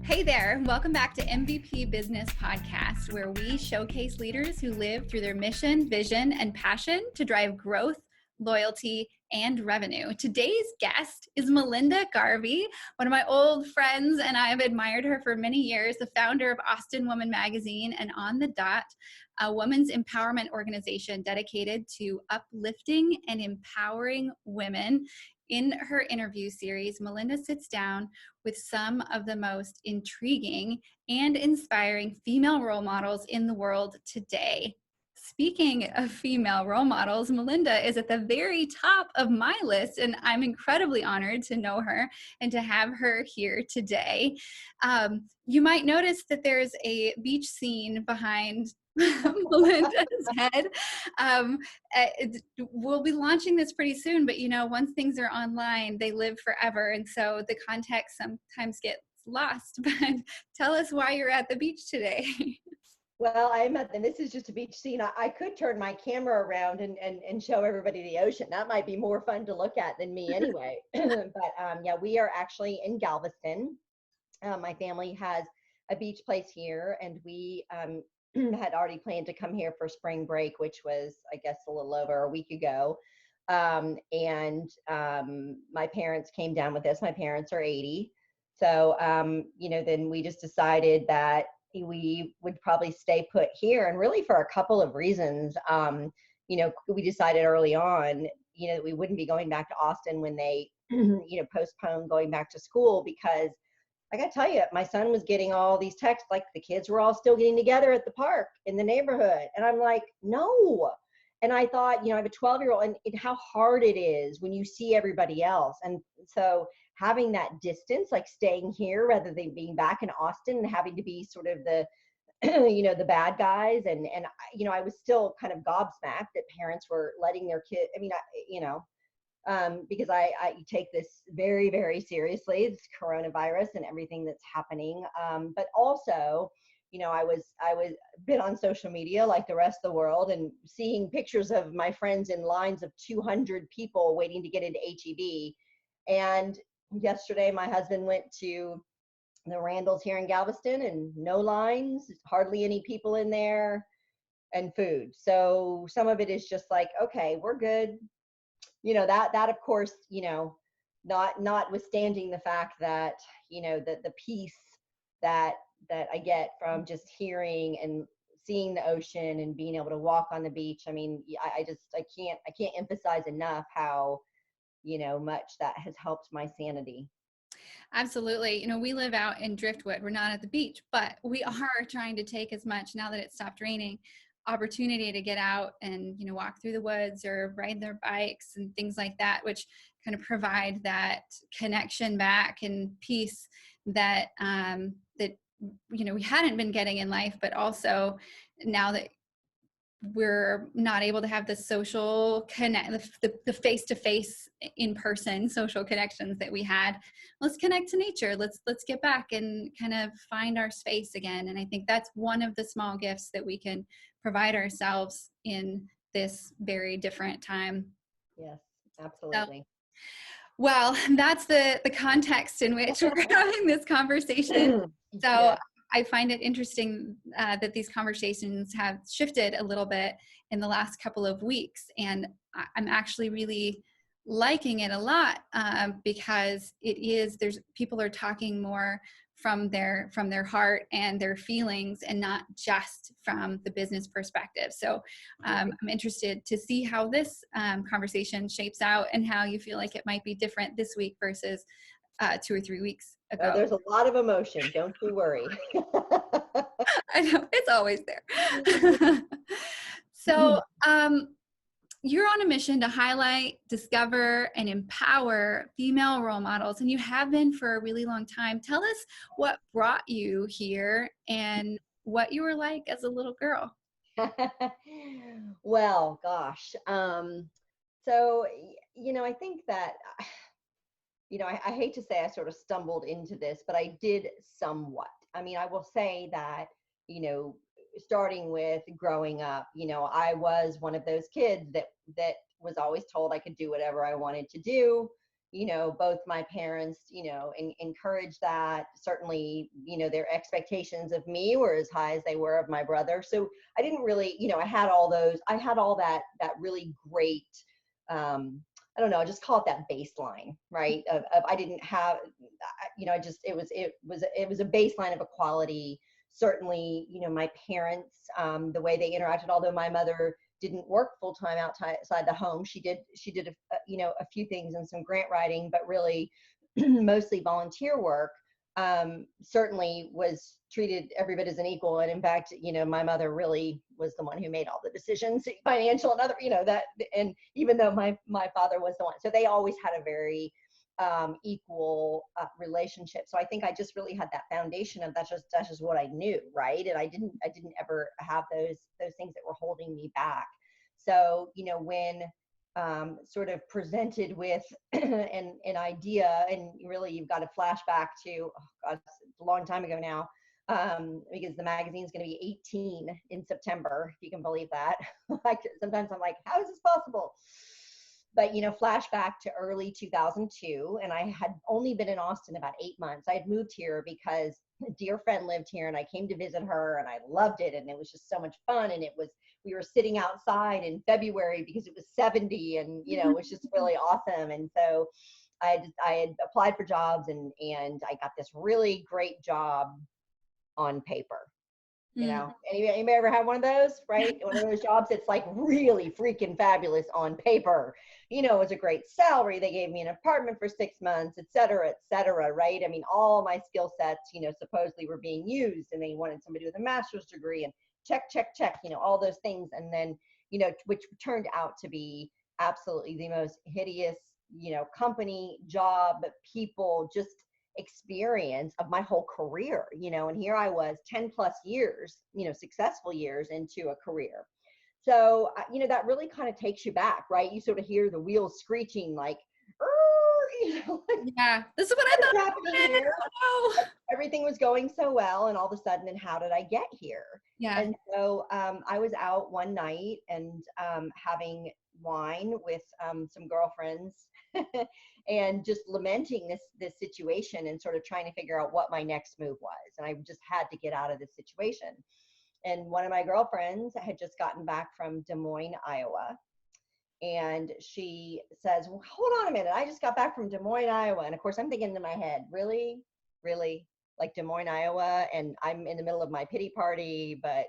Hey there, welcome back to MVP Business Podcast, where we showcase leaders who live through their mission, vision, and passion to drive growth, loyalty, and revenue. Today's guest is Melinda Garvey, one of my old friends, and I have admired her for many years, the founder of Austin Woman Magazine and On the Dot, a women's empowerment organization dedicated to uplifting and empowering women. In her interview series, Melinda sits down with some of the most intriguing and inspiring female role models in the world today. Speaking of female role models, Melinda is at the very top of my list, and I'm incredibly honored to know her and to have her here today. You might notice that there's a beach scene behind Melinda's head. We'll be launching this pretty soon, but once things are online, they live forever. And so the context sometimes gets lost. But tell us why you're at the beach today. Well, and this is just a beach scene. I could turn my camera around and show everybody the ocean. That might be more fun to look at than me anyway. But yeah, we are actually in Galveston. My family has a beach place here, and we had already planned to come here for spring break, which was, I guess, a little over a week ago. My parents came down with us. My parents are 80. So, then we just decided that we would probably stay put here, and really for a couple of reasons. We decided early on, that we wouldn't be going back to Austin when they, postponed going back to school, because I gotta tell you, my son was getting all these texts, like the kids were all still getting together at the park in the neighborhood. And I'm like, no. And I thought, I have a 12-year-old, and how hard it is when you see everybody else. And so having that distance, like staying here rather than being back in Austin and having to be sort of the, the bad guys. And I was still kind of gobsmacked that parents were letting their kid, because I take this very, very seriously, this coronavirus and everything that's happening. But also, I was been on social media like the rest of the world, and seeing pictures of my friends in lines of 200 people waiting to get into HEB. And yesterday, my husband went to the Randalls here in Galveston, and no lines, hardly any people in there, and food. So some of it is just like, okay, we're good. That of course, notwithstanding the fact that, the peace that I get from just hearing and seeing the ocean and being able to walk on the beach. I mean, I can't emphasize enough how, much that has helped my sanity. Absolutely. We live out in Driftwood. We're not at the beach, but we are trying to take as much, now that it stopped raining, opportunity to get out and walk through the woods or ride their bikes and things like that, which kind of provide that connection back and peace that we hadn't been getting in life, but also now that we're not able to have the social connect, the face-to-face in-person social connections that we had. Let's connect to nature. Let's get back and kind of find our space again. And I think that's one of the small gifts that we can provide ourselves in this very different time. Yes, absolutely. Well, that's the context in which we're having this conversation. So yeah. I find it interesting that these conversations have shifted a little bit in the last couple of weeks, and I'm actually really liking it a lot because people are talking more from their heart and their feelings, and not just from the business perspective. So I'm interested to see how this conversation shapes out, and how you feel like it might be different this week versus 2 or 3 weeks ago. There's a lot of emotion. Don't you worry. I know, it's always there. So you're on a mission to highlight, discover, and empower female role models, and you have been for a really long time. Tell us what brought you here and what you were like as a little girl. Well, gosh. So, I think that, I hate to say I sort of stumbled into this, but I did somewhat. I mean, I will say that, starting with growing up, I was one of those kids that was always told I could do whatever I wanted to do. both my parents, encouraged that. Certainly, their expectations of me were as high as they were of my brother. So I didn't really, I had all that really great, I don't know, I just call it that baseline, right? Of I didn't have, it was a baseline of equality. Certainly, my parents, the way they interacted, although my mother didn't work full-time outside the home. She did a few things and some grant writing, but really mostly volunteer work. Certainly was treated every bit as an equal. And in fact, my mother really was the one who made all the decisions, financial and other, and even though my father was the one, so they always had a very equal relationship. So I think I just really had that foundation of that's just what I knew, right? And I didn't ever have those things that were holding me back. So when sort of presented with an idea, and really you've got to flash back to it's a long time ago now, because the magazine's going to be 18 in September, if you can believe that. Like sometimes I'm like, how is this possible? But, flashback to early 2002, and I had only been in Austin about 8 months. I had moved here because a dear friend lived here, and I came to visit her, and I loved it, and it was just so much fun. And we were sitting outside in February because it was 70, and, it was just really awesome. And so I had applied for jobs, and I got this really great job on paper. Anybody ever had one of those, right? One of those jobs that's like really freaking fabulous on paper. It was a great salary. They gave me an apartment for 6 months, et cetera, right? I mean, all my skill sets, supposedly were being used, and they wanted somebody with a master's degree, and check, all those things. And then, which turned out to be absolutely the most hideous, company, job, people, just experience of my whole career, and here I was 10 plus years, successful years into a career. So, that really kind of takes you back, right? You sort of hear the wheels screeching like, yeah, this is what I thought happening here. Oh, no. Everything was going so well, and all of a sudden, and how did I get here? Yeah. And so I was out one night and having wine with some girlfriends and just lamenting this situation and sort of trying to figure out what my next move was. And I just had to get out of this situation. And one of my girlfriends had just gotten back from Des Moines, Iowa. And she says, well, hold on a minute. I just got back from Des Moines, Iowa. And of course, I'm thinking in my head, really, like Des Moines, Iowa? And I'm in the middle of my pity party, but,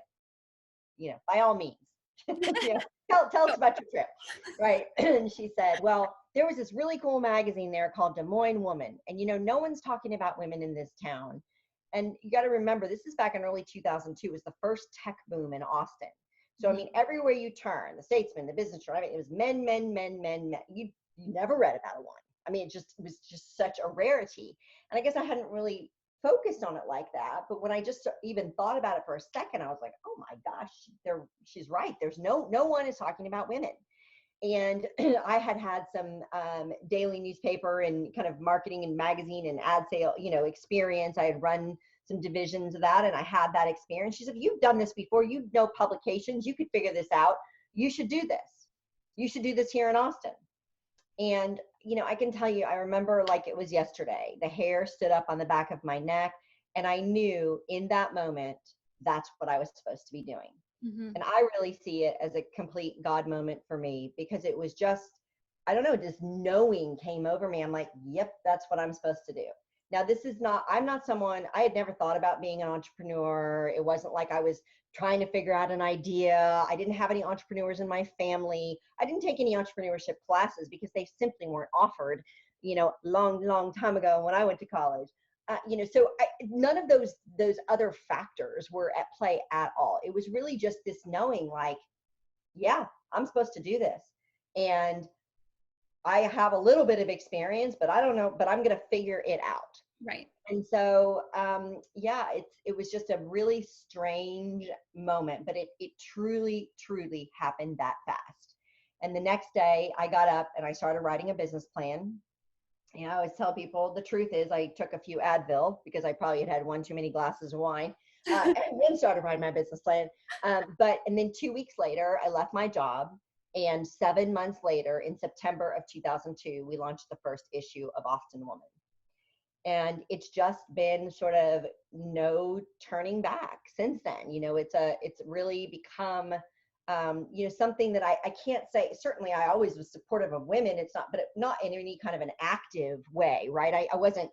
by all means, tell us about your trip, right? And she said, well, there was this really cool magazine there called Des Moines Woman. And, no one's talking about women in this town. And you got to remember, this is back in early 2002. It was the first tech boom in Austin. So, I mean, everywhere you turn, the Statesman, the Business Journal, it was men. You never read about a woman. I mean, it was just such a rarity. And I guess I hadn't really focused on it like that. But when I just even thought about it for a second, I was like, oh my gosh, she's right. There's no one is talking about women. And I had some daily newspaper and kind of marketing and magazine and ad sale, experience. I had run some divisions of that, and I had that experience. She said, you've done this before. You know publications. You could figure this out. You should do this. You should do this here in Austin. And, I can tell you, I remember like it was yesterday. The hair stood up on the back of my neck, and I knew in that moment, that's what I was supposed to be doing. Mm-hmm. And I really see it as a complete God moment for me, because it was just, I don't know, just knowing came over me. I'm like, yep, that's what I'm supposed to do. Now, I'm not someone, I had never thought about being an entrepreneur. It wasn't like I was trying to figure out an idea. I didn't have any entrepreneurs in my family. I didn't take any entrepreneurship classes because they simply weren't offered, long time ago when I went to college. So none of those other factors were at play at all. It was really just this knowing like, yeah, I'm supposed to do this. And I have a little bit of experience, but I don't know, but I'm going to figure it out. Right. And so, it was just a really strange moment, but it truly, truly happened that fast. And the next day I got up and I started writing a business plan. I always tell people the truth is I took a few Advil because I probably had one too many glasses of wine, and then started writing my business plan. And then 2 weeks later, I left my job And 7 months later, in September of 2002, we launched the first issue of Austin Woman. And it's just been sort of no turning back since then. It's really become, something that I can't say, certainly I always was supportive of women. It's not, but not in any kind of an active way, right? I wasn't,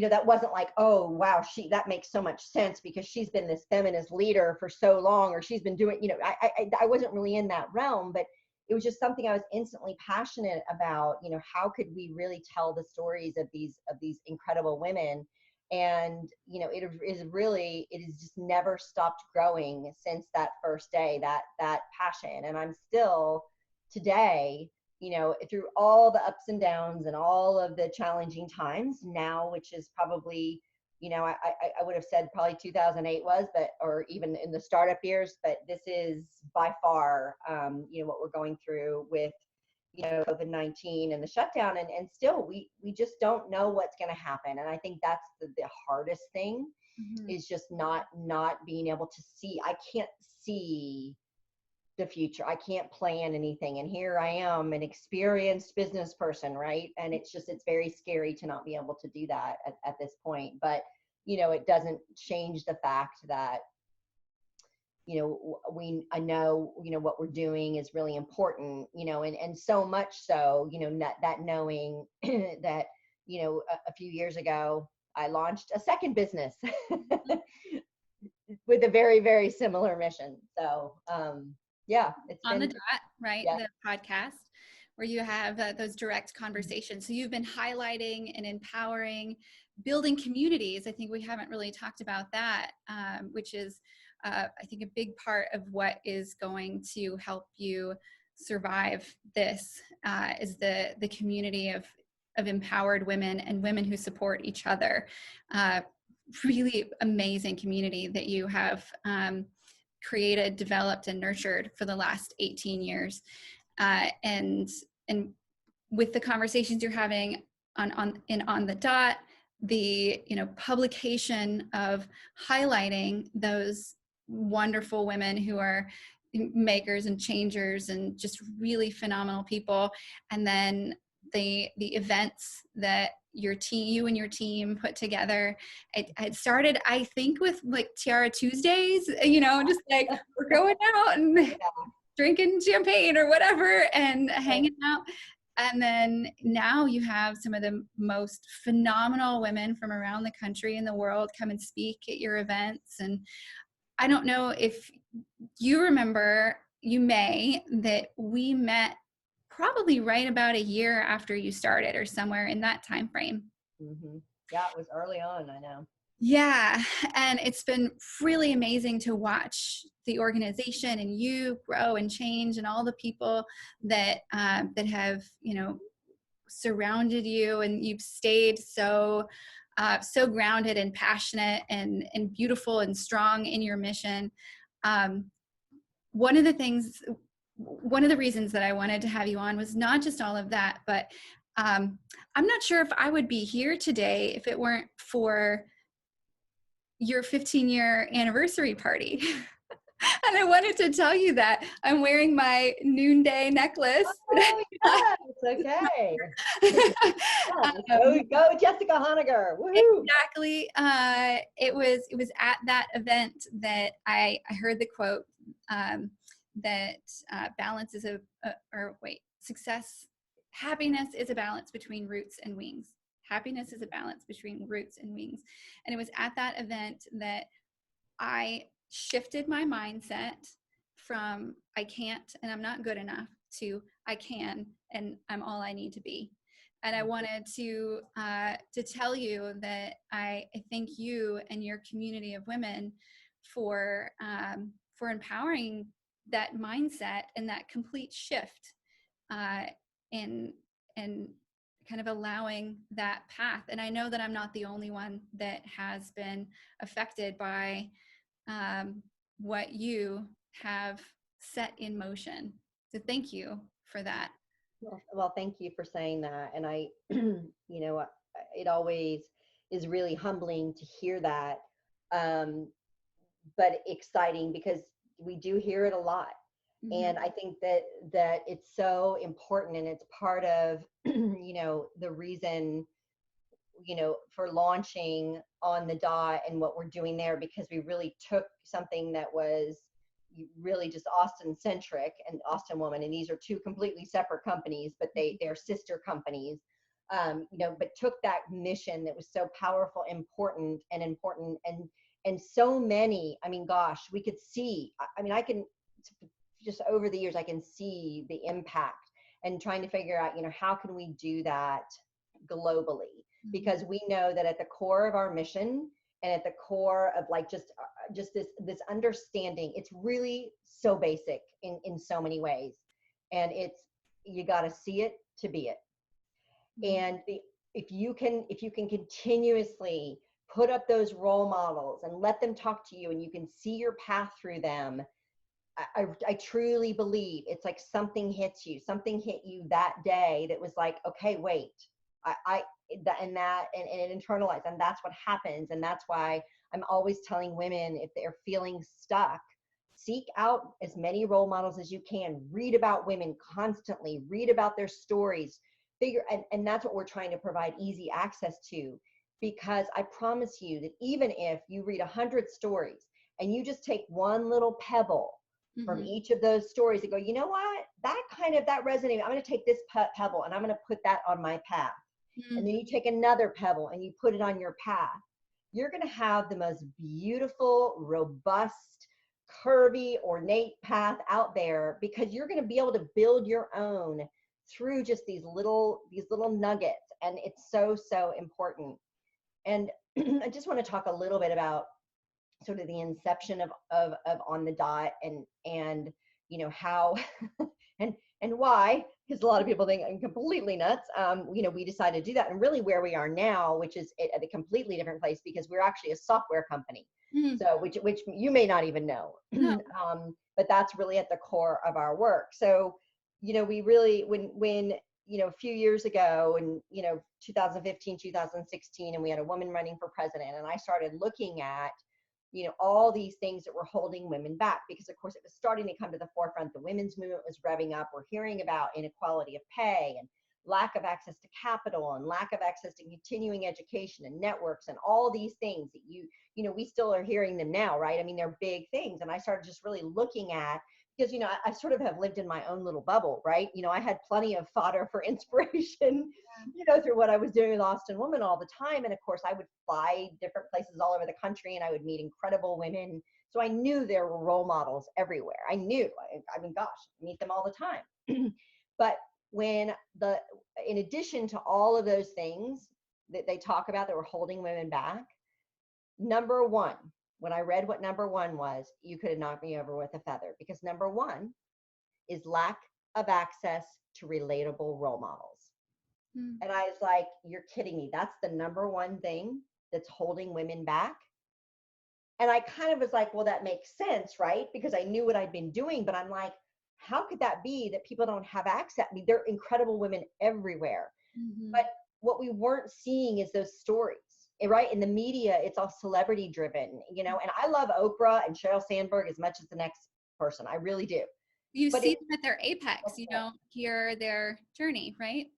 that wasn't like, oh, wow, that makes so much sense because she's been this feminist leader for so long, or she's been doing, I wasn't really in that realm, but it was just something I was instantly passionate about. How could we really tell the stories of these incredible women? And, it has just never stopped growing since that first day, that passion. And I'm still today, through all the ups and downs and all of the challenging times now, which is probably, I would have said probably 2008 was, or even in the startup years, but this is by far, what we're going through with, COVID-19 and the shutdown. And still, we just don't know what's going to happen. And I think that's the hardest thing, is just not being able to see. I can't see the future. I can't plan anything. And here I am, an experienced business person, right? And it's very scary to not be able to do that at this point. But, it doesn't change the fact that, I know, what we're doing is really important, and so much so, that knowing that, a few years ago, I launched a second business with a very, very similar mission. So, yeah, it's On been the Dot, right? Yeah. The podcast where you have those direct conversations. So you've been highlighting and empowering, building communities. I think we haven't really talked about that, which is, I think, a big part of what is going to help you survive this, is the community of empowered women and women who support each other. Really amazing community that you have created, developed, and nurtured for the last 18 years. And with the conversations you're having on the Dot, the publication of highlighting those wonderful women who are makers and changers and just really phenomenal people, and then the events that you and your team put together. It started, I think, with like Tiara Tuesdays, just like we're going out and drinking champagne or whatever and hanging out. And then now you have some of the most phenomenal women from around the country and the world come and speak at your events. And I don't know if you remember, you may, that we met probably right about a year after you started, or somewhere in that time frame. Mm-hmm. Yeah, it was early on, I know. Yeah, and it's been really amazing to watch the organization and you grow and change, and all the people that that have surrounded you, and you've stayed so grounded and passionate and beautiful and strong in your mission. One of the reasons that I wanted to have you on was not just all of that, but I'm not sure if I would be here today if it weren't for your 15-year anniversary party. And I wanted to tell you that I'm wearing my noonday necklace. Oh, yes, okay. Go Jessica Honegger. Woohoo. Exactly. It was at that event that I heard the quote that balance is happiness is a balance between roots and wings. Happiness is a balance between roots and wings. And it was at that event that I shifted my mindset from I can't and I'm not good enough to I can and I'm all I need to be. And I wanted to tell you that I thank you and your community of women for empowering that mindset and that complete shift, and kind of allowing that path. And I know that I'm not the only one that has been affected by what you have set in motion. So thank you for that. Well, thank you for saying that. And I, it always is really humbling to hear that, but exciting because we do hear it a lot. And I think that it's so important, and it's part of, the reason, for launching on the Dot and what we're doing there, because we really took something that was really just Austin centric and Austin woman. And these are two completely separate companies, but they're sister companies, but took that mission that was so powerful, important, and so many, I mean, gosh, we could see, I can just over the years, I can see the impact, and trying to figure out, how can we do that globally? Because we know that at the core of our mission, and at the core of like just this understanding, it's really so basic in so many ways, and it's, you got to see it to be it. And if you can continuously put up those role models and let them talk to you, and you can see your path through them, I truly believe it's like something hit you that day that was like, okay, wait, and it internalized, and that's what happens. And that's why I'm always telling women, if they're feeling stuck, seek out as many role models as you can, read about women constantly, read about their stories, and that's what we're trying to provide easy access to. Because I promise you that even if you read 100 stories and you just take one little pebble from each of those stories and go, you know what, that resonated, I'm going to take this pebble and I'm going to put that on my path. And then you take another pebble and you put it on your path. You're going to have the most beautiful, robust, curvy, ornate path out there, because you're going to be able to build your own through just these little nuggets. And it's so, so important. And I just want to talk a little bit about sort of the inception of On the Dot, and how and why, because a lot of people think I'm completely nuts. We decided to do that, and really where we are now, which is at a completely different place, because we're actually a software company. So which you may not even know. No. But that's really at the core of our work. So we really, when a few years ago, in 2015, 2016, and we had a woman running for president, and I started looking at all these things that were holding women back, because of course it was starting to come to the forefront. The women's movement was revving up. We're hearing about inequality of pay, and lack of access to capital, and lack of access to continuing education and networks, and all these things that we still are hearing them now, right? I mean, they're big things. And I started just really looking at, because I sort of have lived in my own little bubble, right? I had plenty of fodder for inspiration, through what I was doing with Austin Woman all the time. And of course I would fly different places all over the country, and I would meet incredible women. So I knew there were role models everywhere. I mean, gosh, I meet them all the time. But in addition to all of those things that they talk about that were holding women back, number one, when I read what number one was, you could have knocked me over with a feather, because number one is lack of access to relatable role models. And I was like, you're kidding me. That's the number one thing that's holding women back. And I kind of was like, well, that makes sense, right? Because I knew what I'd been doing, but I'm like, how could that be that people don't have access? I mean, there are incredible women everywhere. But what we weren't seeing is those stories, right? In the media, it's all celebrity driven, and I love Oprah and Sheryl Sandberg as much as the next person. I really do. You see them at their apex. You don't hear their journey, right?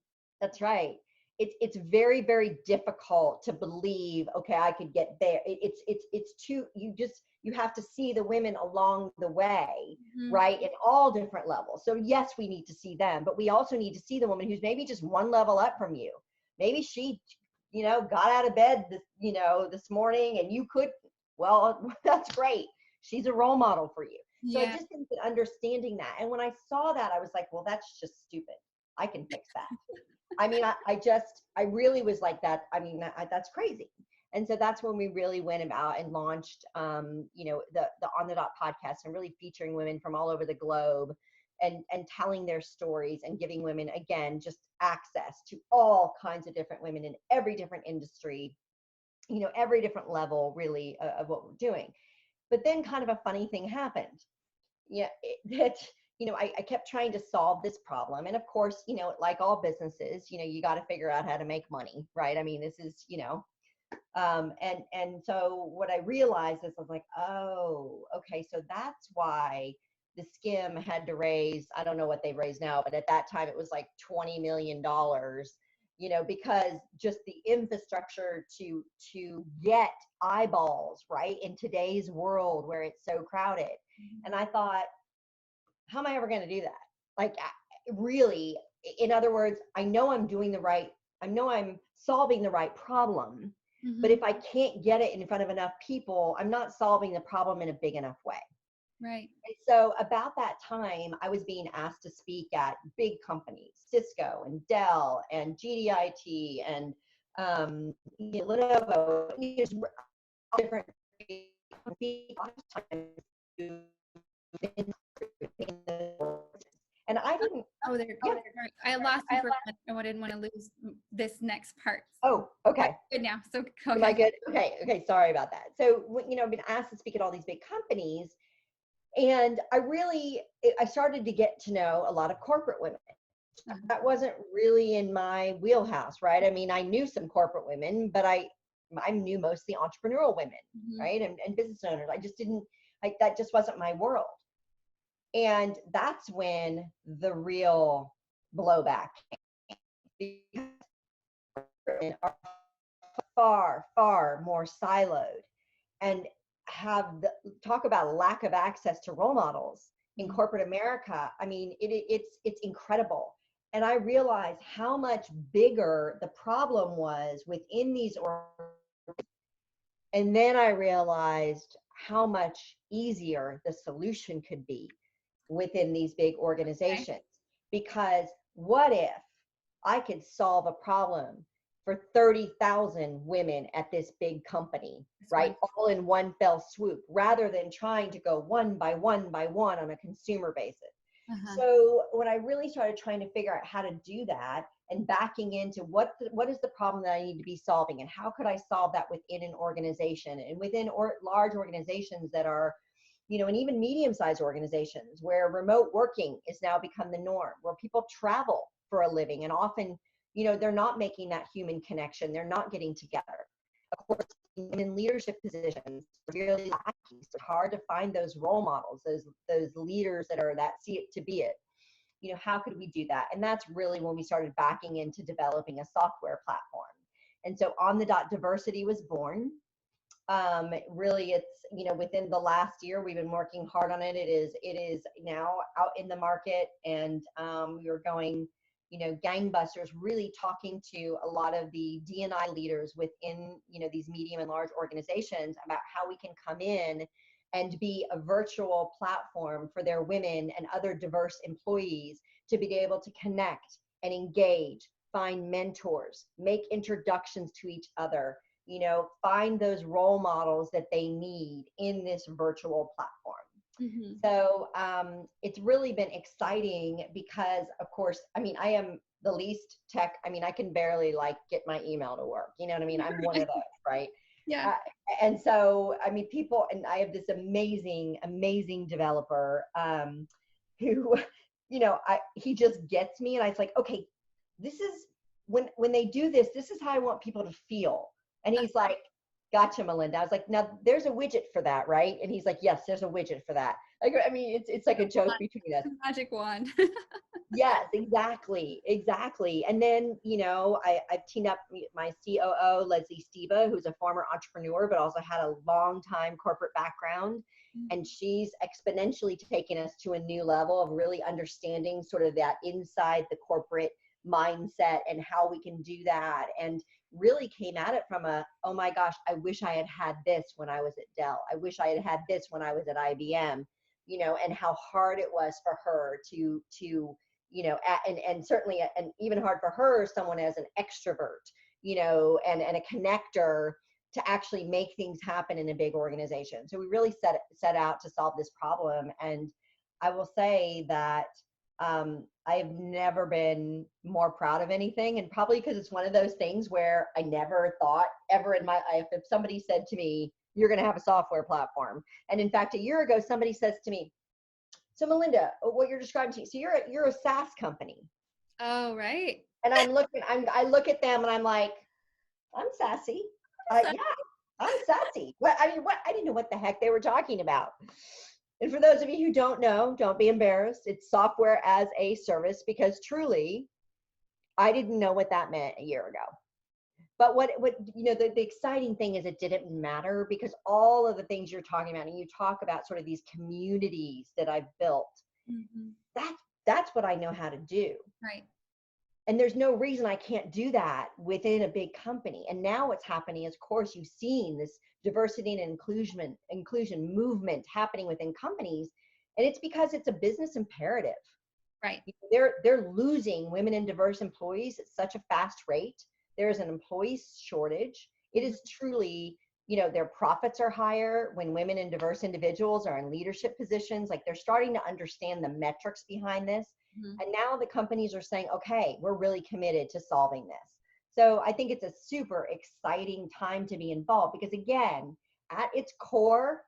That's right. It's very, very difficult to believe, okay, I could get there. It's too, you have to see the women along the way, right? In all different levels. So yes, we need to see them, but we also need to see the woman who's maybe just one level up from you. Maybe she, got out of bed this morning, and you could, well, that's great. She's a role model for you. So I just think that understanding that. And when I saw that, I was like, well, that's just stupid. I can fix that. I mean, I really was like that. I mean, that's crazy. And so that's when we really went about and launched, the On the Dot podcast, and really featuring women from all over the globe, and telling their stories, and giving women, again, just access to all kinds of different women in every different industry, every different level really of what we're doing. But then kind of a funny thing happened. I kept trying to solve this problem. And of course, like all businesses, you got to figure out how to make money, right? I mean, this is, and so what I realized is I was like, oh, okay. So that's why the Skim had to raise, I don't know what they've raised now, but at that time it was like $20 million, because just the infrastructure to get eyeballs, right, in today's world where it's so crowded. And I thought, how am I ever going to do that? Like, really, in other words, I know I'm solving the right problem, but if I can't get it in front of enough people, I'm not solving the problem in a big enough way. Right. And so about that time, I was being asked to speak at big companies, Cisco and Dell and GDIT and Lenovo, just different and I didn't. Oh, there. Yeah. I lost you for I didn't want to lose this next part. Oh, okay. Good now. So okay. Am I good? Okay. Sorry about that. So, I've been asked to speak at all these big companies, and I started to get to know a lot of corporate women. That wasn't really in my wheelhouse, right? I mean, I knew some corporate women, but I knew mostly entrepreneurial women, right? And business owners. That just wasn't my world. And that's when the real blowback came. Because are far, far more siloed and talk about lack of access to role models in corporate America. I mean, it's incredible. And I realized how much bigger the problem was within these organizations. And then I realized how much easier the solution could be within these big organizations. Because what if I could solve a problem for 30,000 women at this big company, right? All in one fell swoop, rather than trying to go one by one on a consumer basis. So when I really started trying to figure out how to do that and backing into what is the problem that I need to be solving, and how could I solve that within an organization, and within large organizations that are, and even medium-sized organizations where remote working is now become the norm, where people travel for a living and often, they're not making that human connection. They're not getting together. Of course, in leadership positions, really lacking. It's hard to find those role models, those leaders that see it to be it. How could we do that? And that's really when we started backing into developing a software platform. And so On the Dot Diversity was born. Really, it's, within the last year, we've been working hard on it. It is now out in the market, and we are going, gangbusters, really talking to a lot of the D&I leaders within, these medium and large organizations about how we can come in and be a virtual platform for their women and other diverse employees to be able to connect and engage, find mentors, make introductions to each other, find those role models that they need in this virtual platform. So it's really been exciting because, of course, I mean, I am the least tech. I mean, I can barely get my email to work. You know what I mean? I'm one of those, right? Yeah. And so, I mean, and I have this amazing, amazing developer who, he just gets me, and I was like, okay, this is when they do this, this is how I want people to feel. And he's like, gotcha, Melinda. I was like, now there's a widget for that, right? And he's like, yes, there's a widget for that. I mean, it's like a joke between us. Magic wand. Yes, exactly. And then, I've teamed up my COO, Leslie Steva, who's a former entrepreneur, but also had a long time corporate background. And she's exponentially taken us to a new level of really understanding sort of that inside the corporate mindset and how we can do that. And really came at it from oh my gosh, I wish I had had this when I was at Dell. I wish I had had this when I was at IBM, and how hard it was for her to and certainly, and even hard for her, someone as an extrovert, and a connector, to actually make things happen in a big organization. So we really set out to solve this problem. And I will say that I have never been more proud of anything, and probably because it's one of those things where I never thought ever in my life, if somebody said to me, you're going to have a software platform. And in fact, a year ago, somebody says to me, so Melinda, what you're describing to me, so you're a SaaS company. Oh, right. And I look at them and I'm like, I'm sassy. Yeah, I'm sassy. I didn't know what the heck they were talking about. And for those of you who don't know, don't be embarrassed. It's software as a service, because truly, I didn't know what that meant a year ago. But what the exciting thing is, it didn't matter, because all of the things you're talking about, and you talk about sort of these communities that I've built, Mm-hmm. that's what I know how to do. Right. And there's no reason I can't do that within a big company. And now what's happening is, of course, you've seen this diversity and inclusion movement happening within companies. And it's because it's a business imperative. Right. They're losing women and diverse employees at such a fast rate. There is an employee shortage. It is truly, their profits are higher when women and diverse individuals are in leadership positions. Like, they're starting to understand the metrics behind this. Mm-hmm. And now the companies are saying, okay, we're really committed to solving this. So I think it's a super exciting time to be involved, because again, at its core,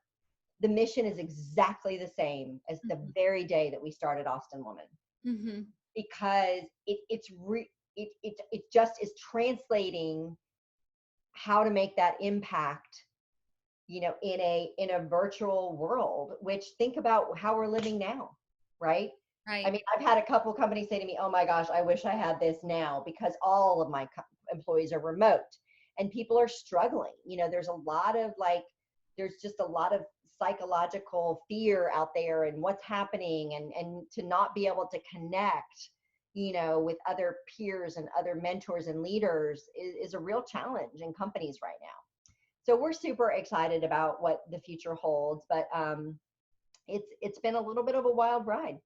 the mission is exactly the same as the very day that we started Austin Woman. Mm-hmm. Because it just is translating how to make that impact, in a virtual world, which, think about how we're living now, right? Right. I mean, I've had a couple companies say to me, oh my gosh, I wish I had this now, because all of my employees are remote and people are struggling. There's just a lot of psychological fear out there and what's happening, and to not be able to connect, with other peers and other mentors and leaders is a real challenge in companies right now. So we're super excited about what the future holds, but it's been a little bit of a wild ride,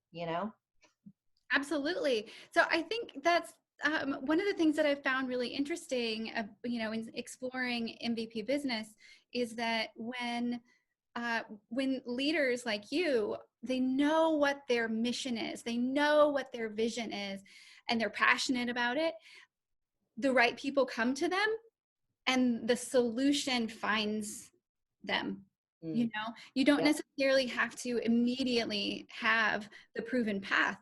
Absolutely. So I think that's one of the things that I've found really interesting, in exploring MVP business, is that when leaders like you, they know what their mission is, they know what their vision is, and they're passionate about it, the right people come to them and the solution finds them. You don't necessarily have to immediately have the proven path,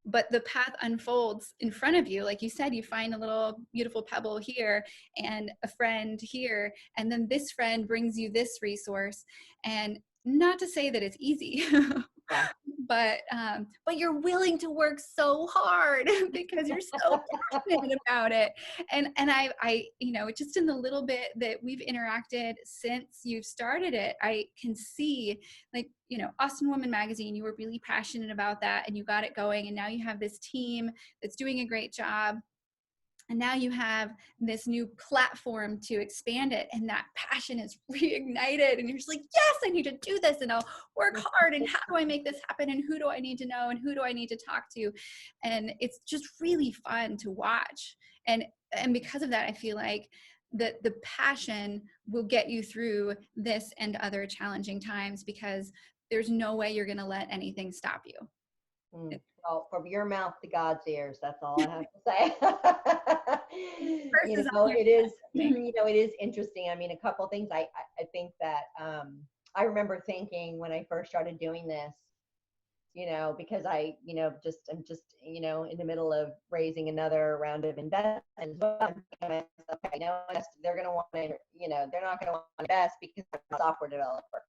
but the path unfolds in front of you. Like you said, you find a little beautiful pebble here and a friend here, and then this friend brings you this resource. And not to say that it's easy, Yeah. but you're willing to work so hard because you're so passionate about it. And I just in the little bit that we've interacted since you've started it, I can see, like, Austin Woman Magazine, you were really passionate about that and you got it going, and now you have this team that's doing a great job. And now you have this new platform to expand it, and that passion is reignited, and you're just like, yes, I need to do this, and I'll work hard, and how do I make this happen, and who do I need to know, and who do I need to talk to? And it's just really fun to watch. And because of that, I feel like the passion will get you through this and other challenging times, because there's no way you're going to let anything stop you. Well, from your mouth to God's ears, that's all I have to say. It is interesting. I mean, a couple of things. I think that I remember thinking when I first started doing this, because I'm just in the middle of raising another round of investment as well. Okay, they're going to want to, they're not going to want to invest because I'm a software developer.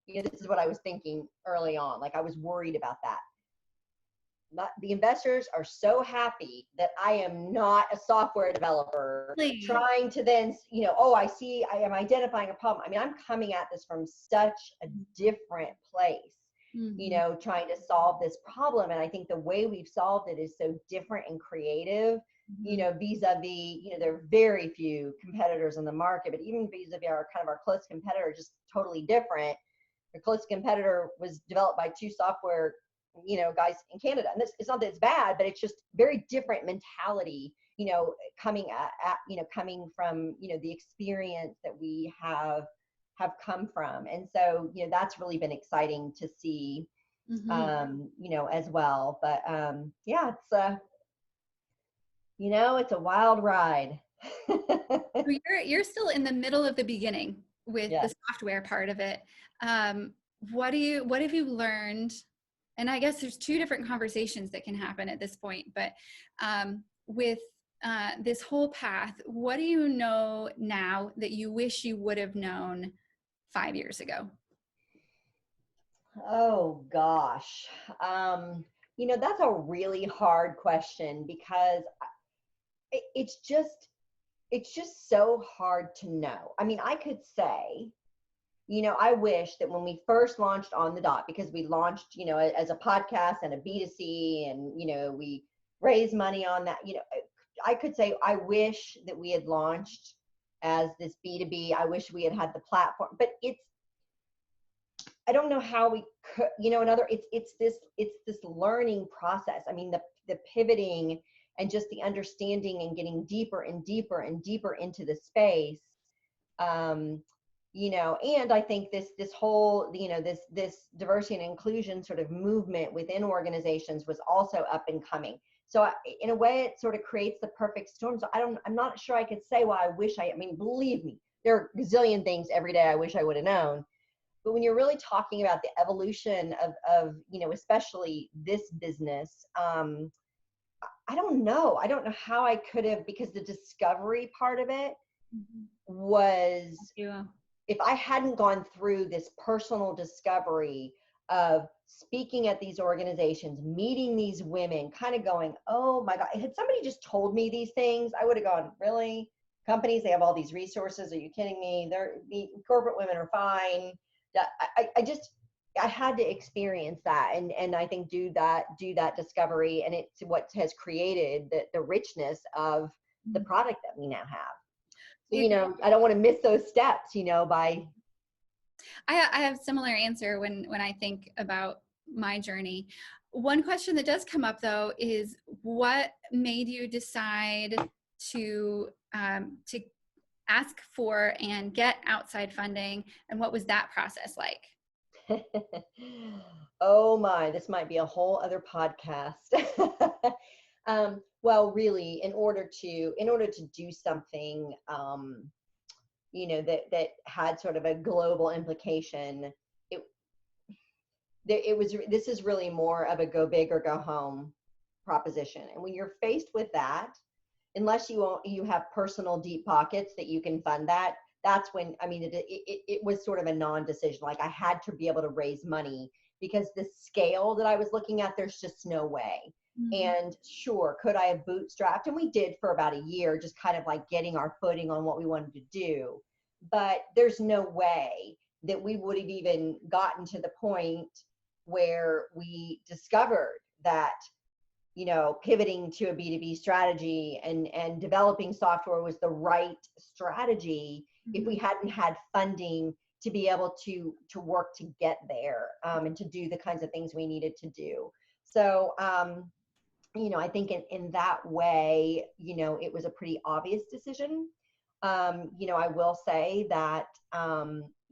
This is what I was thinking early on. Like, I was worried about that. The investors are so happy that I am not a software developer trying to then, I see, I am identifying a problem. I mean, I'm coming at this from such a different place, trying to solve this problem. And I think the way we've solved it is so different and creative, vis-a-vis, there are very few competitors in the market, but even vis-a-vis our close competitor, just totally different. The close competitor was developed by two software guys in Canada. And it's not that it's bad, but it's just very different mentality, coming coming from, the experience that we have come from. And so, that's really been exciting to see, as well. But it's a wild ride. You're still in the middle of the beginning with the software part of it. What have you learned? And I guess there's two different conversations that can happen at this point, but with this whole path, what do you know now that you wish you would have known 5 years ago? Oh gosh. That's a really hard question because it, it's just it's just so hard to know. I mean, I could say, I wish that when we first launched on the Dot, because we launched, as a podcast and a B2C, and, we raised money on that, I could say, I wish that we had launched as this B2B. I wish we had had the platform, but I don't know how we could, it's this learning process. I mean, the pivoting and just the understanding and getting deeper and deeper and deeper into the space. And I think this whole, this diversity and inclusion sort of movement within organizations was also up and coming. So in a way, it sort of creates the perfect storm. So I'm not sure I could say why I mean, believe me, there are a gazillion things every day I wish I would have known. But when you're really talking about the evolution of especially this business, I don't know. I don't know how I could have, because the discovery part of it was, Yeah. if I hadn't gone through this personal discovery of speaking at these organizations, meeting these women, kind of going, oh my God, had somebody just told me these things, I would have gone, really? Companies, they have all these resources. Are you kidding me? The corporate women are fine. I had to experience that, and I think do that discovery, and it's what has created the richness of the product that we now have. So, I don't want to miss those steps, by. I have a similar answer when I think about my journey. One question that does come up though is, what made you decide to ask for and get outside funding, and what was that process like? Oh my, this might be a whole other podcast. Well, really, in order to do something, that had sort of a global implication, this is really more of a go big or go home proposition. And when you're faced with that, unless you have personal deep pockets that you can fund that, that's when, I mean, it was sort of a non-decision. Like, I had to be able to raise money, because the scale that I was looking at, there's just no way. And sure, could I have bootstrapped? And we did for about a year, just kind of like getting our footing on what we wanted to do. But there's no way that we would have even gotten to the point where we discovered that, pivoting to a B2B strategy and developing software was the right strategy if we hadn't had funding to be able to work to get there, and to do the kinds of things we needed to do. So, I think in that way, it was a pretty obvious decision. I will say that,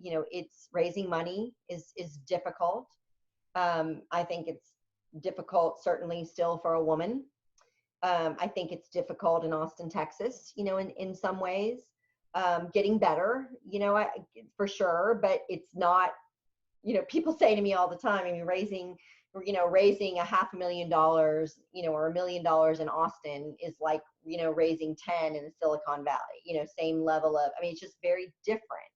it's raising money is difficult. I think it's difficult, certainly still for a woman. I think it's difficult in Austin, Texas, in some ways, getting better, for sure, but it's not, people say to me all the time, I mean, raising $500,000, or $1 million in Austin is like, raising 10 in the Silicon Valley, same level of, I mean, it's just very different,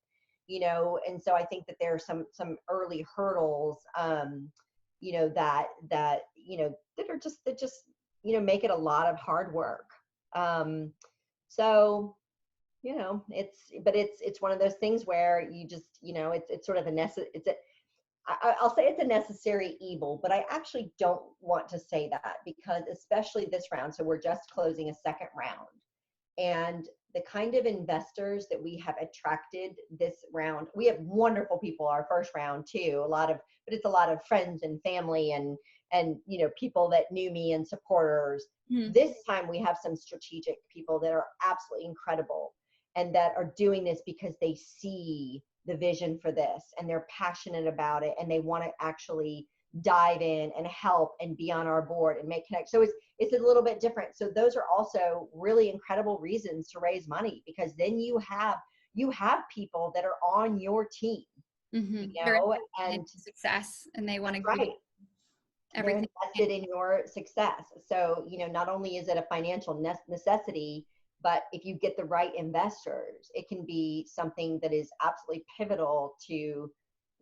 and so I think that there are some early hurdles, that are just make it a lot of hard work. So, it's one of those things where you just, it's sort of I'll say it's a necessary evil, but I actually don't want to say that, because especially this round, so we're just closing a second round, and the kind of investors that we have attracted this round, we have wonderful people our first round too, but it's a lot of friends and family and people that knew me and supporters. This time we have some strategic people that are absolutely incredible, and that are doing this because they see the vision for this, and they're passionate about it, and they want to actually dive in and help and be on our board and make connections. So it's a little bit different. So those are also really incredible reasons to raise money, because then you have people that are on your team, and success, and they want to right. Everything. They're invested in your success. So, not only is it a financial necessity, but if you get the right investors, it can be something that is absolutely pivotal to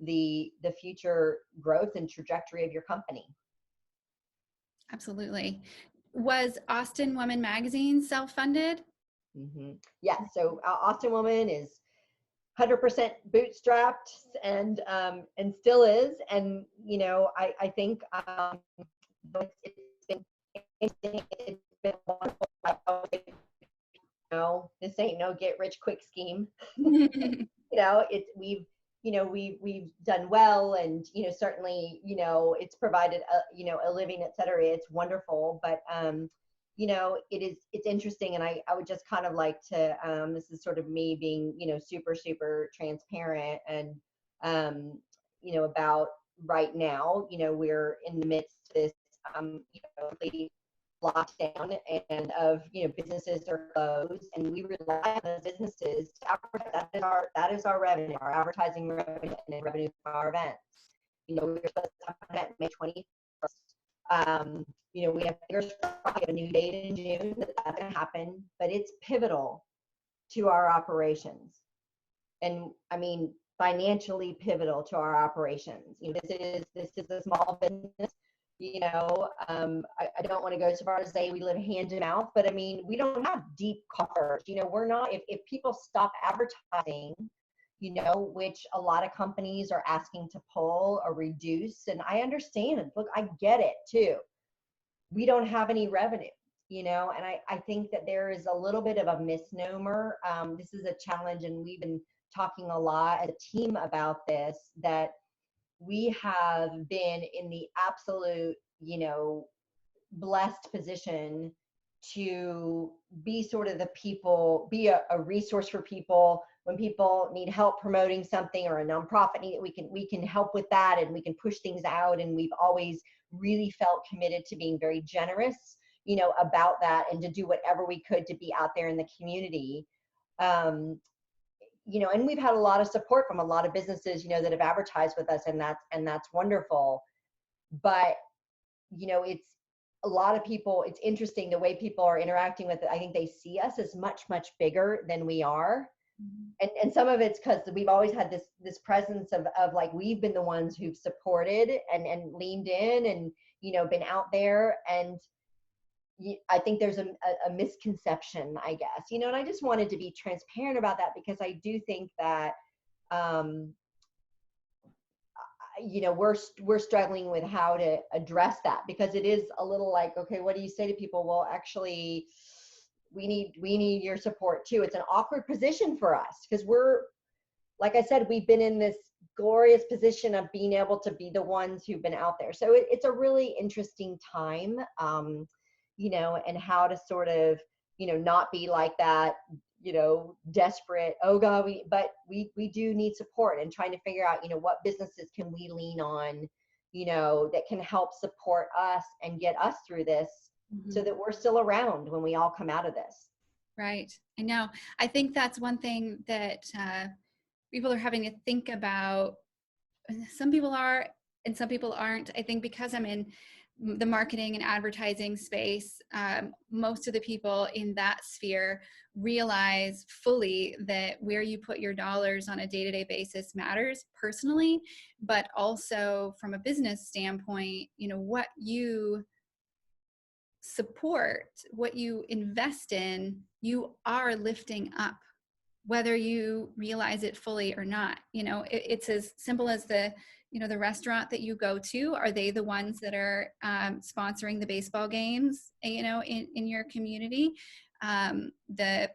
the future growth and trajectory of your company. Absolutely. Was Austin Woman Magazine self-funded? Yeah, so Austin Woman is 100% bootstrapped and still is. And you know, I think it's been interesting. It's been wonderful. You know, this ain't no get rich quick scheme. You know, we've done well, and you know, certainly, you know, it's provided a living, etc. It's wonderful, but you know, it's interesting. And I would just kind of like to this is sort of me being, you know, super transparent, and you know, about right now, you know, we're in the midst of this you know, complete lockdown, and of, you know, businesses are closed, and we rely on those businesses to advertise. That is our revenue, our advertising revenue, and revenue from our events. You know, we're supposed to have an event May 21st. You know, we have a new date in June that's going to happen, but it's pivotal to our operations. And I mean, financially pivotal to our operations. You know, this is a small business. You know, I don't want to go so far as to say we live hand to mouth, but I mean, we don't have deep coffers. You know, we're not, if people stop advertising, you know, which a lot of companies are asking to pull or reduce, and I understand, look, I get it too. We don't have any revenue, you know, and I think that there is a little bit of a misnomer. This is a challenge, and we've been talking a lot as a team about this, that we have been in the absolute, you know, blessed position to be sort of the people, be a resource for people when people need help promoting something, or a nonprofit need, we can help with that, and we can push things out. And we've always really felt committed to being very generous, you know, about that, and to do whatever we could to be out there in the community. You know, and we've had a lot of support from a lot of businesses, you know, that have advertised with us, and that's wonderful. But, you know, it's a lot of people, it's interesting the way people are interacting with it. I think they see us as much bigger than we are. And some of it's because we've always had this presence of like, we've been the ones who've supported and leaned in, and, you know, been out there. And I think there's a misconception, I guess, you know, and I just wanted to be transparent about that, because I do think that, you know, we're struggling with how to address that, because it is a little like, okay, what do you say to people? Well, actually, we need your support too. It's an awkward position for us, because we're, like I said, we've been in this glorious position of being able to be the ones who've been out there. So it's a really interesting time. You know, and how to sort of, you know, not be like that, you know, desperate, oh God, but we do need support, and trying to figure out, you know, what businesses can we lean on, you know, that can help support us and get us through this, so that we're still around when we all come out of this. Right. I know. I think that's one thing that people are having to think about. Some people are, and some people aren't. I think because I'm in the marketing and advertising space, most of the people in that sphere realize fully that where you put your dollars on a day-to-day basis matters personally, but also from a business standpoint, you know, what you support, what you invest in, you are lifting up, whether you realize it fully or not. You know, it's as simple as you know, the restaurant that you go to, are they the ones that are sponsoring the baseball games, you know, in your community? The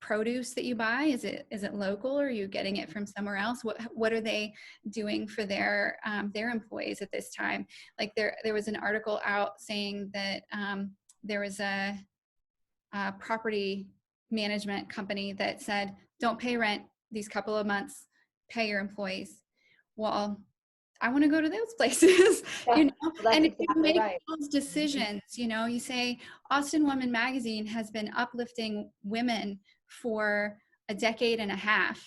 produce that you buy, is it local, or are you getting it from somewhere else? What are they doing for their employees at this time? Like there was an article out saying that there was a property management company that said, don't pay rent these couple of months, pay your employees. Well, I want to go to those places, Yeah, you know, well, and if exactly you make right. those decisions, you know, you say Austin Woman Magazine has been uplifting women for a decade and a half,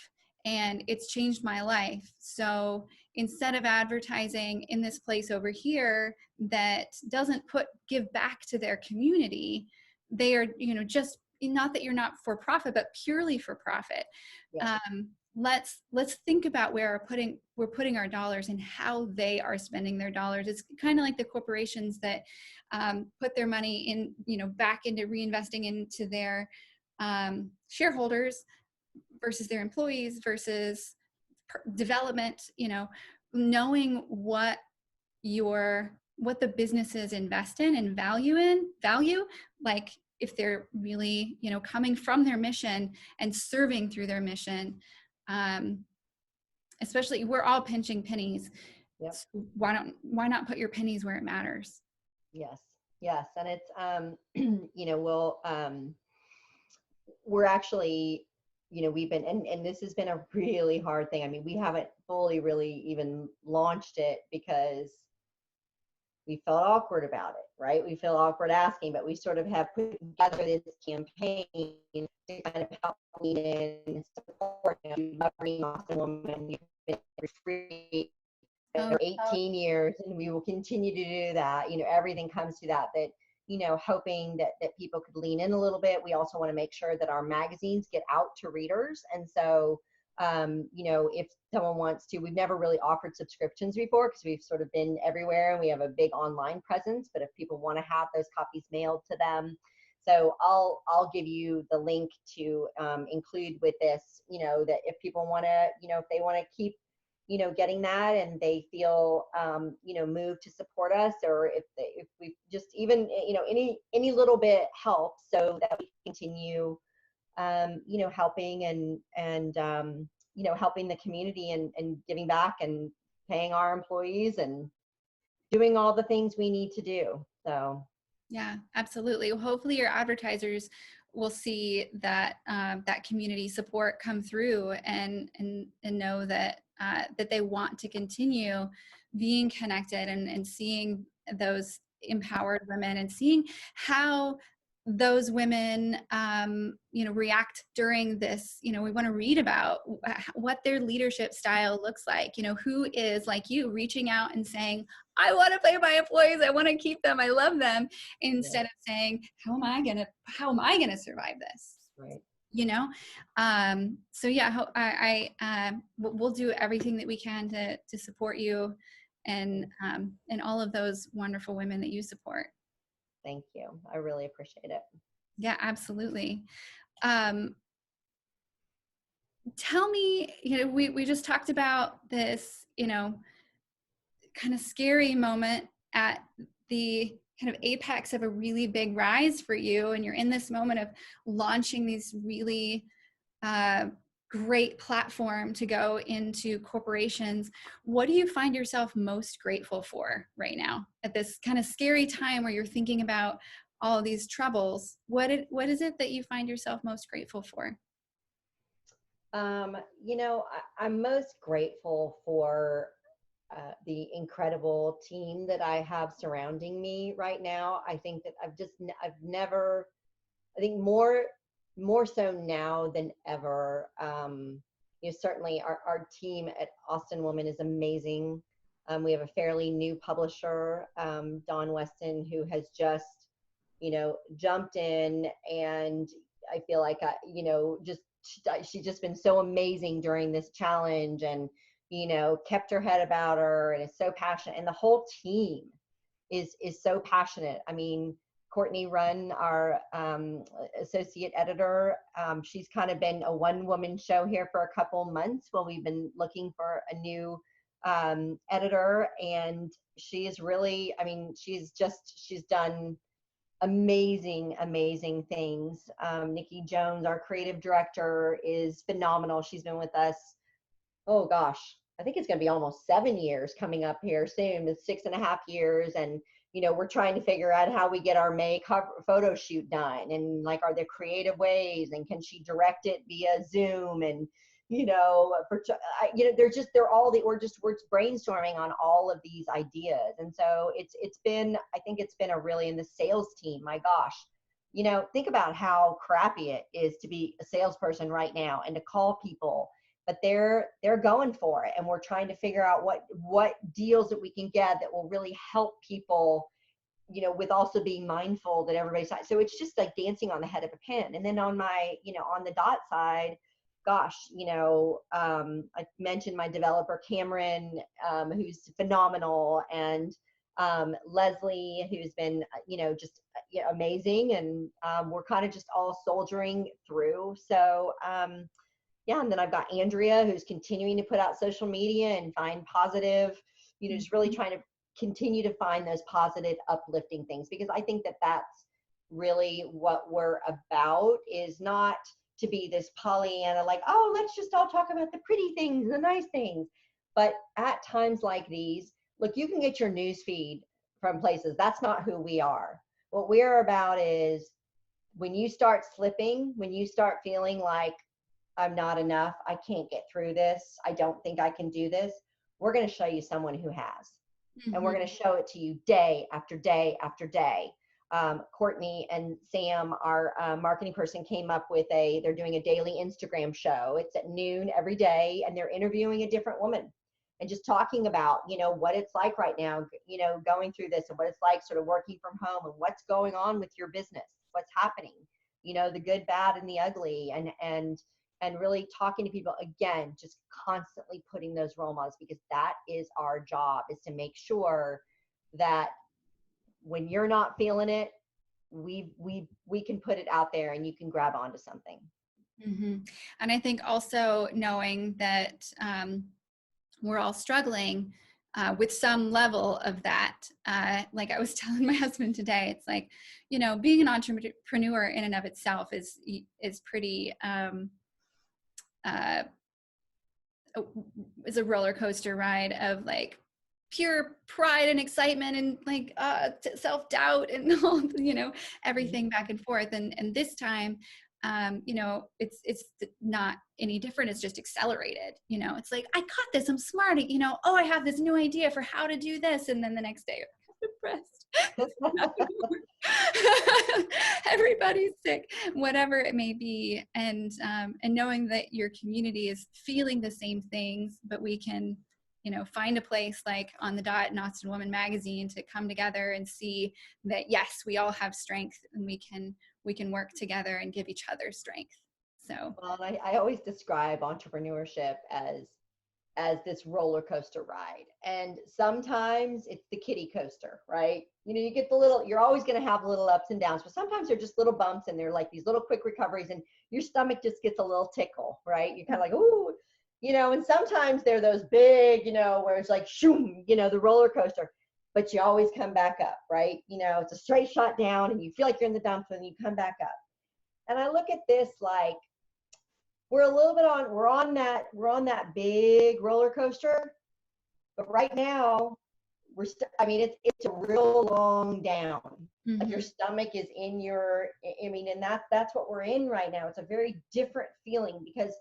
and it's changed my life. So instead of advertising in this place over here that doesn't give back to their community, they are, you know, just not that you're not for profit, but purely for profit. Yeah. let's think about where we're putting our dollars and how they are spending their dollars. It's kind of like the corporations that put their money in, back into reinvesting into their shareholders versus their employees versus development. Knowing what the businesses invest in and value, like if they're really coming from their mission and serving through their mission. Especially, we're all pinching pennies. Yep. So why not put your pennies where it matters? Yes. And it's we're actually, we've been, and this has been a really hard thing. I mean, we haven't fully really even launched it because we felt awkward about it, right? We feel awkward asking, but we sort of have put together this campaign to kind of help lead in and support being awesome woman. You've been free for 18 years, and we will continue to do that. Everything comes to that, hoping that people could lean in a little bit. We also want to make sure that our magazines get out to readers. And so, if someone wants to, we've never really offered subscriptions before because we've sort of been everywhere and we have a big online presence, but if people want to have those copies mailed to them. So I'll give you the link to include with this, that if people want to, if they want to keep, getting that and they feel, moved to support us, or if we just even, any little bit helps so that we continue, helping and helping the community and giving back and paying our employees and doing all the things we need to do. So. Yeah, absolutely. Well, hopefully your advertisers will see that that community support come through and know that that they want to continue being connected and seeing those empowered women and seeing how those women react during this. We want to read about what their leadership style looks like, who is like you reaching out and saying, I want to pay my employees, I want to keep them, I love them, instead of saying, how am I gonna survive this? Right. So yeah, we'll do everything that we can to support you and all of those wonderful women that you support. Thank you. I really appreciate it. Yeah, absolutely. Tell me, we just talked about this, kind of scary moment at the kind of apex of a really big rise for you. And you're in this moment of launching these really great platform to go into corporations. What do you find yourself most grateful for right now at this kind of scary time where you're thinking about all of these troubles? What is it that you find yourself most grateful for? I'm most grateful for the incredible team that I have surrounding me right now. I think that I've never, I think more so now than ever. Certainly our team at Austin Woman is amazing. We have a fairly new publisher, Dawn Weston, who has just, jumped in, and I feel like, she's just been so amazing during this challenge, and, kept her head about her, and is so passionate. And the whole team is so passionate. I mean, Courtney Runn, our associate editor, she's kind of been a one-woman show here for a couple months while we've been looking for a new editor. And she is really, she's done amazing things. Nikki Jones, our creative director, is phenomenal. She's been with us, oh gosh, I think it's going to be almost 7 years coming up here soon. It's 6.5 years. And we're trying to figure out how we get our May cover photo shoot done, and like, are there creative ways, and can she direct it via Zoom? And we're brainstorming on all of these ideas. And so I think it's been a really, in the sales team, my gosh, think about how crappy it is to be a salesperson right now and to call people, but they're going for it. And we're trying to figure out what deals that we can get that will really help people, with also being mindful that everybody's, so it's just like dancing on the head of a pin. And then on my, on the Dot side, gosh, I mentioned my developer, Cameron, who's phenomenal, and Leslie, who's been, just amazing. And we're kind of just all soldiering through. So, yeah, and then I've got Andrea, who's continuing to put out social media and find positive, just really trying to continue to find those positive, uplifting things, because I think that that's really what we're about, is not to be this Pollyanna, like, oh, let's just all talk about the pretty things, the nice things. But at times like these, look, you can get your news feed from places. That's not who we are. What we're about is when you start slipping, when you start feeling like I'm not enough, I can't get through this, I don't think I can do this, we're going to show you someone who has. And we're going to show it to you day after day after day. Courtney and Sam, our marketing person, came up with they're doing a daily Instagram show. It's at noon every day, and they're interviewing a different woman and just talking about, what it's like right now, going through this, and what it's like sort of working from home, and what's going on with your business, what's happening, the good, bad, and the ugly, and really talking to people, again, just constantly putting those role models, because that is our job, is to make sure that when you're not feeling it, we can put it out there and you can grab onto something. And I think also knowing that we're all struggling with some level of that. Like I was telling my husband today, it's like, being an entrepreneur in and of itself is pretty, is a roller coaster ride of like pure pride and excitement and like self-doubt and all, everything back and forth. And this time, it's not any different. It's just accelerated. It's like, I caught this, I'm smart. Oh, I have this new idea for how to do this. And then the next day, I'm depressed. Everybody's sick, whatever it may be. And knowing that your community is feeling the same things, but we can, find a place like on the Dot and Austin Woman magazine to come together and see that, yes, we all have strength, and we can work together and give each other strength. So, well, I always describe entrepreneurship as this roller coaster ride. And sometimes it's the kiddie coaster, right? You get you're always going to have little ups and downs, but sometimes they're just little bumps, and they're like these little quick recoveries, and your stomach just gets a little tickle, right? You're kind of like, ooh, and sometimes they're those big, where it's like, shoom, the roller coaster, but you always come back up, right? It's a straight shot down, and you feel like you're in the dumps, and you come back up. And I look at this like, we're on that big roller coaster, but right now it's a real long down. Like your stomach is in and that's what we're in right now. It's a very different feeling, because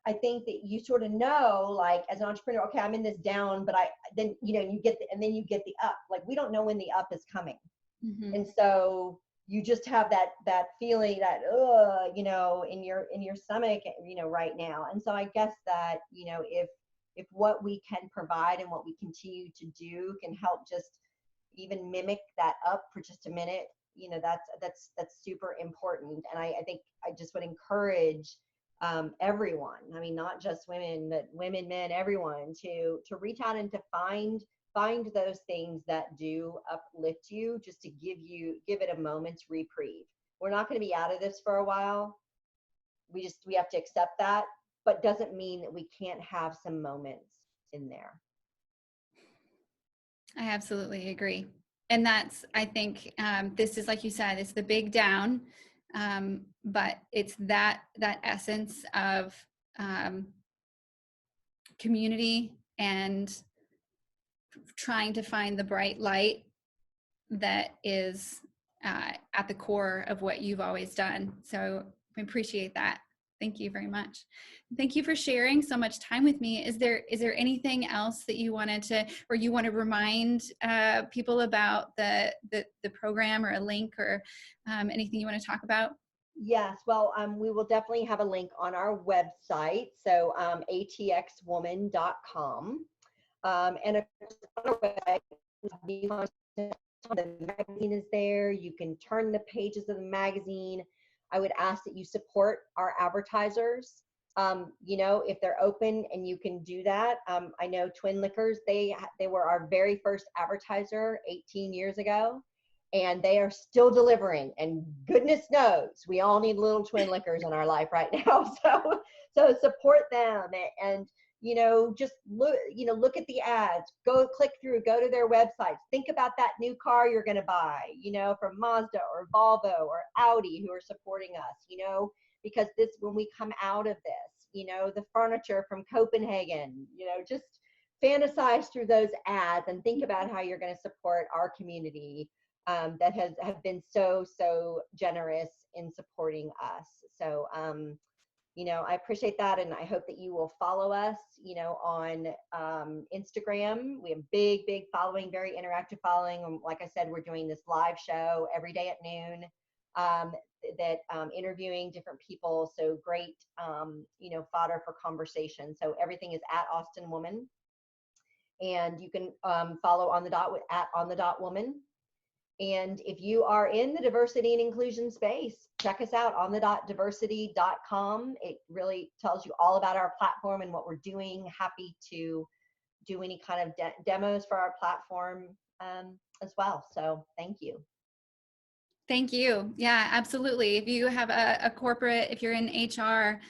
I think that you sort of know, like as an entrepreneur, okay, I'm in this down, but then you get the up. Like we don't know when the up is coming. And so you just have that feeling that, in your stomach, right now. And so I guess that, if what we can provide and what we continue to do can help just even mimic that up for just a minute, that's super important. And I think I just would encourage everyone, not just women, but women, men, everyone, to reach out and to find those things that do uplift you, just to give it a moment's reprieve. We're not going to be out of this for a while. We have to accept that, but doesn't mean that we can't have some moments in there. I absolutely agree. And that's, I think, this is, like you said, it's the big down, but it's that essence of community and trying to find the bright light that is at the core of what you've always done. So I appreciate that. Thank you very much. Thank you for sharing so much time with me. Is there anything else that you wanted to, or you want to remind people about the program, or a link, or anything you want to talk about? Yes, well, we will definitely have a link on our website, so atxwoman.com. And on our website, the magazine is there. You can turn the pages of the magazine. I would ask that you support our advertisers. you know, if they're open and you can do that. I know Twin Liquors, they were our very first advertiser 18 years ago, and they are still delivering. And goodness knows, we all need little Twin Liquors in our life right now. So support them, and you know, just look at the ads, go click through, go to their websites, think about that new car you're going to buy, you know, from Mazda or Volvo or Audi who are supporting us, you know, because when we come out of this, you know, the furniture from Copenhagen, you know, just fantasize through those ads and think about how you're going to support our community that have been so generous in supporting us. So, you know, I appreciate that. And I hope that you will follow us, you know, on Instagram. We have big following, very interactive following. And like I said, we're doing this live show every day at noon. Interviewing different people, so great you know, fodder for conversation. So everything is at Austin Woman, and you can follow on the dot at on the dot woman. And if you are in the diversity and inclusion space, check us out on the diversity.com. It really tells you all about our platform and what we're doing. Happy to do any kind of demos for our platform as well. So thank you. Thank you. Yeah, absolutely. If you have a corporate, if you're in HR,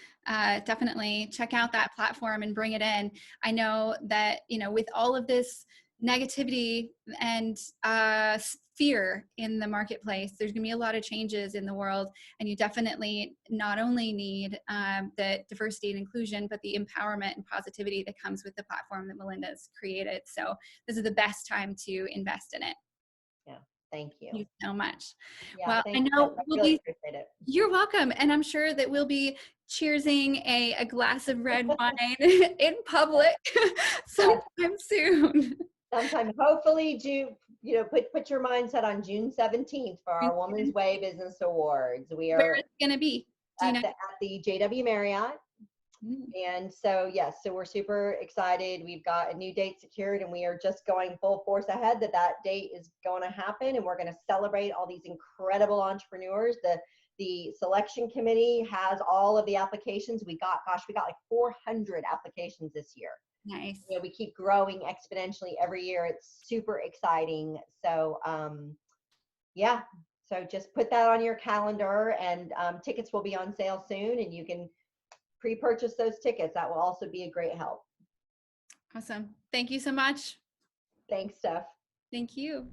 definitely check out that platform and bring it in. I know that, you know, with all of this negativity and fear in the marketplace, there's going to be a lot of changes in the world, and you definitely not only need the diversity and inclusion, but the empowerment and positivity that comes with the platform that Melinda's created. So this is the best time to invest in it. Yeah. Thank you. Thank you so much. Yeah, well, I you. know I really appreciate it. You're welcome. And I'm sure that we'll be cheersing a glass of red wine in public sometime soon. Sometime, hopefully, you know, put your mindset on June 17th for our Woman's Way Business Awards. We are Where it's going to be? at the JW Marriott. And so, yes, so we're super excited. We've got a new date secured, and we are just going full force ahead that date is going to happen. And we're going to celebrate all these incredible entrepreneurs. The selection committee has all of the applications. We got like 400 applications this year. Nice. You know, we keep growing exponentially every year. It's super exciting. So, yeah, so just put that on your calendar, and tickets will be on sale soon, and you can pre-purchase those tickets. That will also be a great help. Awesome. Thank you so much. Thanks, Steph. Thank you.